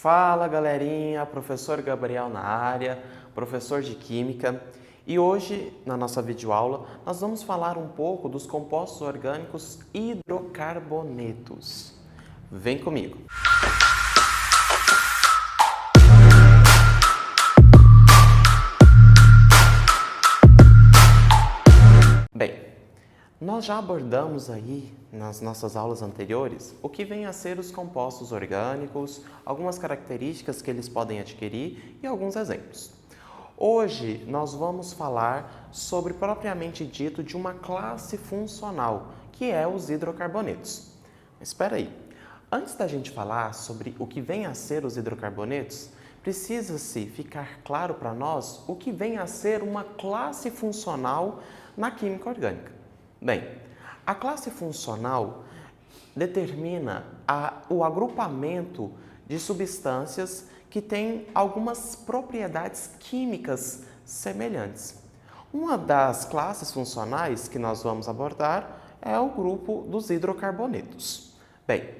Fala galerinha, professor Gabriel na área, professor de Química. E hoje, na nossa videoaula, nós vamos falar um pouco dos compostos orgânicos hidrocarbonetos. Vem comigo! Bem, nós já abordamos aí nas nossas aulas anteriores o que vem a ser os compostos orgânicos, algumas características que eles podem adquirir e alguns exemplos. Hoje nós vamos falar sobre propriamente dito de uma classe funcional, que é os hidrocarbonetos. Mas espera aí, antes da gente falar sobre o que vem a ser os hidrocarbonetos, precisa-se ficar claro para nós o que vem a ser uma classe funcional na química orgânica. Bem, a classe funcional determina o agrupamento de substâncias que têm algumas propriedades químicas semelhantes. Uma das classes funcionais que nós vamos abordar é o grupo dos hidrocarbonetos. Bem,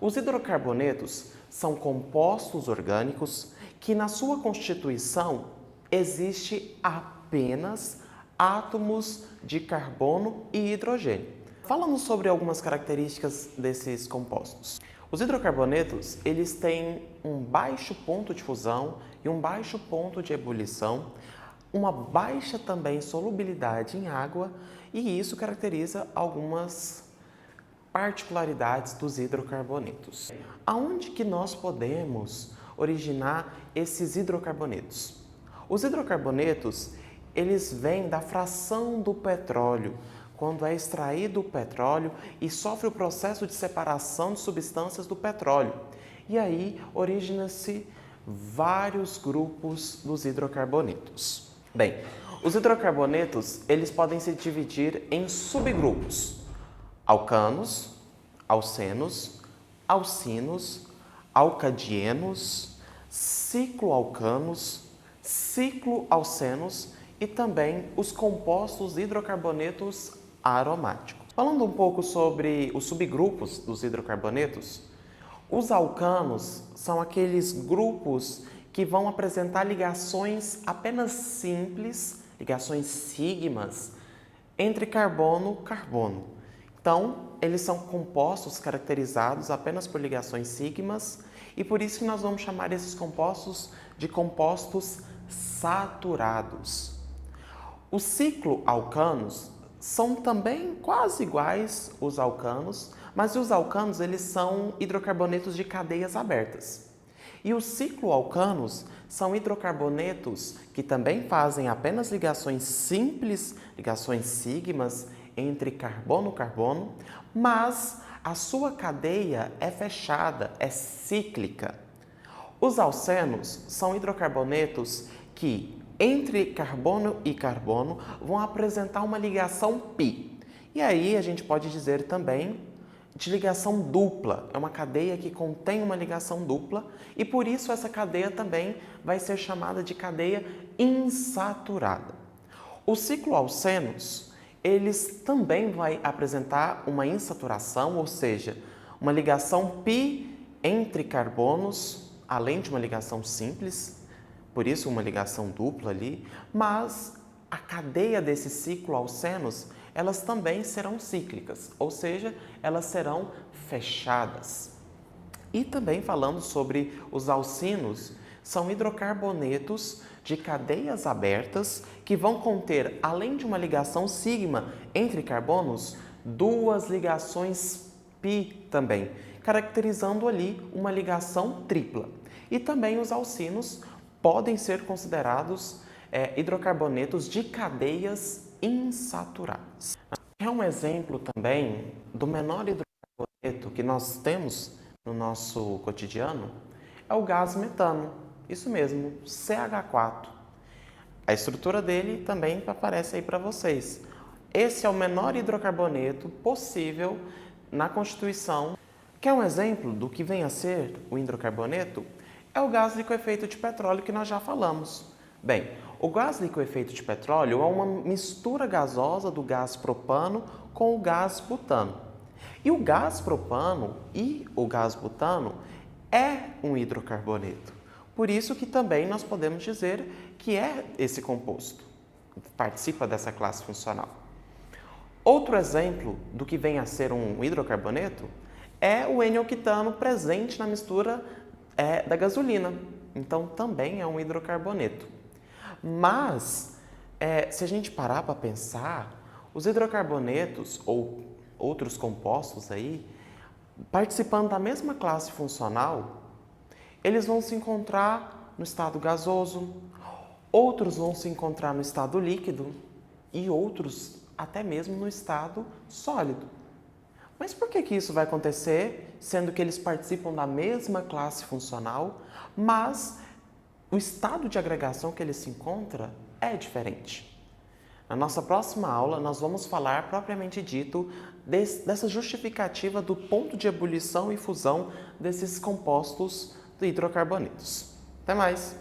os hidrocarbonetos são compostos orgânicos que na sua constituição existe apenas átomos de carbono e hidrogênio. Falamos sobre algumas características desses compostos. Os hidrocarbonetos, eles têm um baixo ponto de fusão e um baixo ponto de ebulição, uma baixa também solubilidade em água, e isso caracteriza algumas particularidades dos hidrocarbonetos. Aonde que nós podemos originar esses hidrocarbonetos? Os hidrocarbonetos, eles vêm da fração do petróleo, quando é extraído o petróleo e sofre o processo de separação de substâncias do petróleo. E aí origina-se vários grupos dos hidrocarbonetos. Bem, os hidrocarbonetos, eles podem se dividir em subgrupos: alcanos, alcenos, alcinos, alcadienos, cicloalcanos, cicloalcenos e também os compostos hidrocarbonetos aromáticos. Falando um pouco sobre os subgrupos dos hidrocarbonetos, os alcanos são aqueles grupos que vão apresentar ligações apenas simples, ligações sigmas, entre carbono e carbono. Então, eles são compostos caracterizados apenas por ligações sigmas e por isso que nós vamos chamar esses compostos de compostos saturados. Os cicloalcanos são também quase iguais os alcanos, mas os alcanos eles são hidrocarbonetos de cadeias abertas. E os cicloalcanos são hidrocarbonetos que também fazem apenas ligações simples, ligações sigmas entre carbono e carbono, mas a sua cadeia é fechada, é cíclica. Os alcenos são hidrocarbonetos que entre carbono e carbono vão apresentar uma ligação π. E aí a gente pode dizer também de ligação dupla. É uma cadeia que contém uma ligação dupla e por isso essa cadeia também vai ser chamada de cadeia insaturada. Os cicloalcenos, eles também vão apresentar uma insaturação, ou seja, uma ligação π entre carbonos, além de uma ligação simples, por isso uma ligação dupla ali, mas a cadeia desses cicloalcenos, elas também serão cíclicas, ou seja, elas serão fechadas. E também falando sobre os alcinos, são hidrocarbonetos de cadeias abertas que vão conter, além de uma ligação sigma entre carbonos, duas ligações π também, caracterizando ali uma ligação tripla. E também os alcinos podem ser considerados hidrocarbonetos de cadeias insaturadas. É um exemplo também do menor hidrocarboneto que nós temos no nosso cotidiano, é o gás metano. Isso mesmo, CH4. A estrutura dele também aparece aí para vocês. Esse é o menor hidrocarboneto possível na constituição. Quer um exemplo do que vem a ser o hidrocarboneto? É o gás liquefeito de petróleo que nós já falamos. Bem, o gás liquefeito de petróleo é uma mistura gasosa do gás propano com o gás butano. E o gás propano e o gás butano, é um hidrocarboneto. Por isso que também nós podemos dizer que é esse composto, participa dessa classe funcional. Outro exemplo do que vem a ser um hidrocarboneto é o N-octano presente na mistura da gasolina. Então, também é um hidrocarboneto. Mas, se a gente parar para pensar, os hidrocarbonetos ou outros compostos aí, participando da mesma classe funcional, eles vão se encontrar no estado gasoso, outros vão se encontrar no estado líquido e outros até mesmo no estado sólido. Mas por que isso vai acontecer, sendo que eles participam da mesma classe funcional, mas o estado de agregação que ele se encontra é diferente? Na nossa próxima aula, nós vamos falar propriamente dito dessa justificativa do ponto de ebulição e fusão desses compostos de hidrocarbonetos. Até mais!